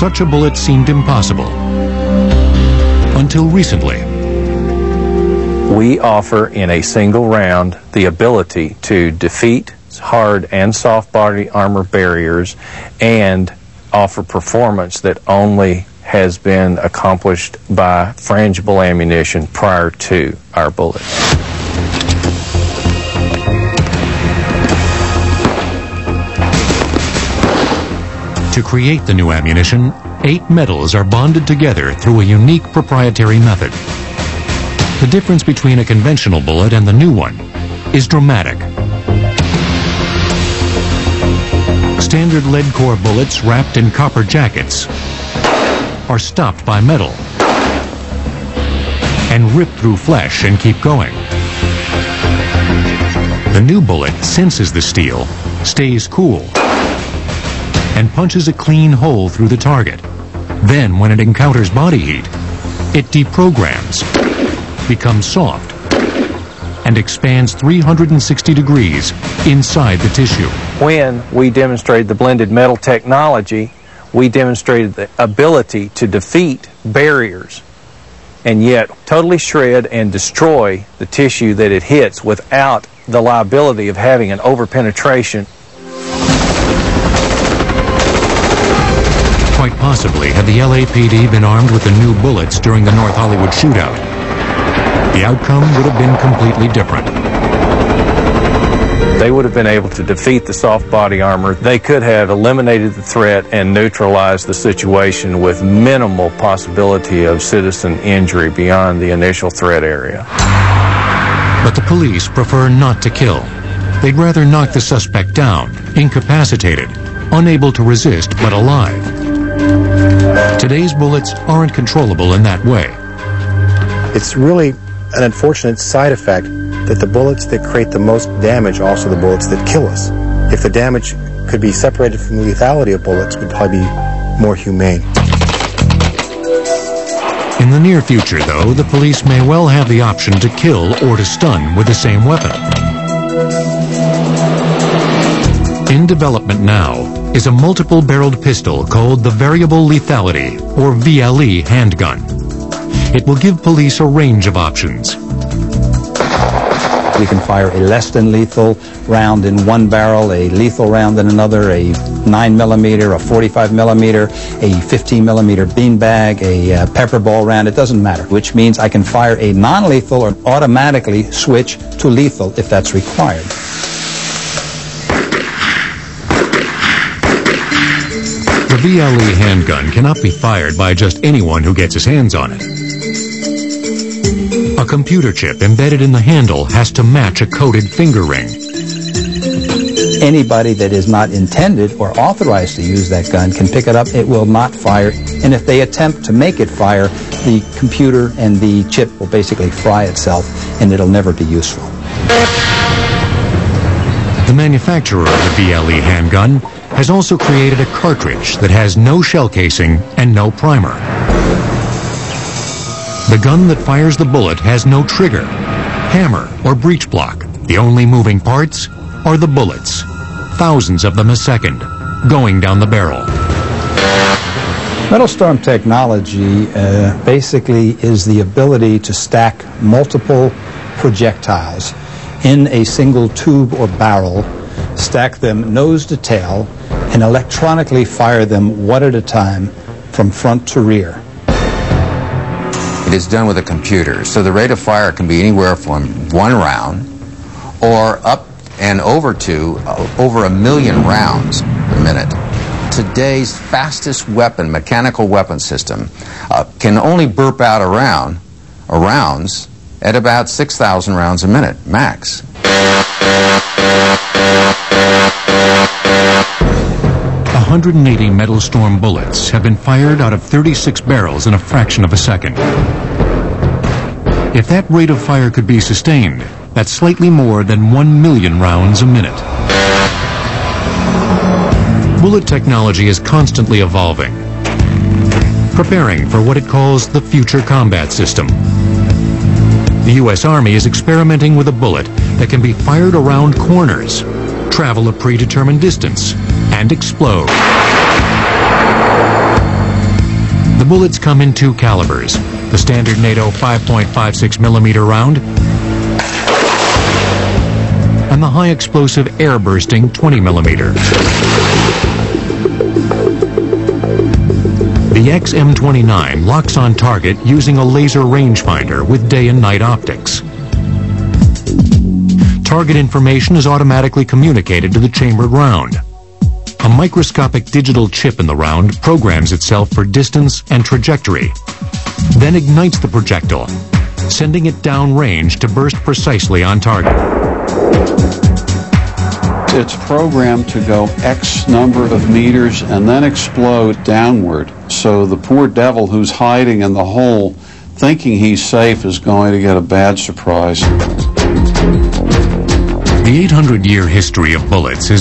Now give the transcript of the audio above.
Such a bullet seemed impossible. Until recently. We offer in a single round the ability to defeat hard and soft body armor barriers and offer performance that only has been accomplished by frangible ammunition prior to our bullets. To create the new ammunition, 8 metals are bonded together through a unique proprietary method. The difference between a conventional bullet and the new one is dramatic. Standard lead core bullets wrapped in copper jackets are stopped by metal and rip through flesh and keep going. The new bullet senses the steel, stays cool, and punches a clean hole through the target. Then, when it encounters body heat, it deprograms, becomes soft, and expands 360 degrees inside the tissue. When we demonstrated the blended metal technology, we demonstrated the ability to defeat barriers and yet totally shred and destroy the tissue that it hits without the liability of having an overpenetration. Quite possibly, had the LAPD been armed with the new bullets during the North Hollywood shootout, the outcome would have been completely different. They would have been able to defeat the soft body armor. They could have eliminated the threat and neutralized the situation with minimal possibility of citizen injury beyond the initial threat area. But the police prefer not to kill. They'd rather knock the suspect down, incapacitated, unable to resist but alive. Today's bullets aren't controllable in that way. It's really an unfortunate side effect that the bullets that create the most damage are also the bullets that kill us. If the damage could be separated from the lethality of bullets, we'd probably be more humane. In the near future, though, the police may well have the option to kill or to stun with the same weapon. In development now is a multiple-barreled pistol called the Variable Lethality, or VLE, handgun. It will give police a range of options. We can fire a less than lethal round in one barrel, a lethal round in another, a 9mm, a 45mm, a 15mm beanbag, a pepper ball round. It doesn't matter, which means I can fire a non-lethal or automatically switch to lethal if that's required. The VLE handgun cannot be fired by just anyone who gets his hands on it. A computer chip embedded in the handle has to match a coded finger ring. Anybody that is not intended or authorized to use that gun can pick it up. It will not fire. And if they attempt to make it fire, the computer and the chip will basically fry itself, and it'll never be useful. The manufacturer of the VLE handgun has also created a cartridge that has no shell casing and no primer. The gun that fires the bullet has no trigger, hammer, or breech block. The only moving parts are the bullets, thousands of them a second, going down the barrel. Metal Storm technology basically is the ability to stack multiple projectiles in a single tube or barrel, stack them nose to tail, and electronically fire them one at a time from front to rear. It is done with a computer, so the rate of fire can be anywhere from 1 round or up and over to over 1 million rounds a minute. Today's fastest weapon, mechanical weapon system, can only burp out rounds at about 6,000 rounds a minute, max. 180 Metal Storm bullets have been fired out of 36 barrels in a fraction of a second. If that rate of fire could be sustained, that's slightly more than 1 million rounds a minute. Bullet technology is constantly evolving, preparing for what it calls the future combat system. The U.S. Army is experimenting with a bullet that can be fired around corners, travel a predetermined distance, and explode. Bullets come in two calibers, the standard NATO 5.56 millimeter round and the high explosive air bursting 20 millimeter. The XM29 locks on target using a laser rangefinder with day and night optics. Target information is automatically communicated to the chambered round. A microscopic digital chip in the round programs itself for distance and trajectory, then ignites the projectile, sending it downrange to burst precisely on target. It's programmed to go X number of meters and then explode downward. So the poor devil who's hiding in the hole, thinking he's safe, is going to get a bad surprise. The 800-year history of bullets has been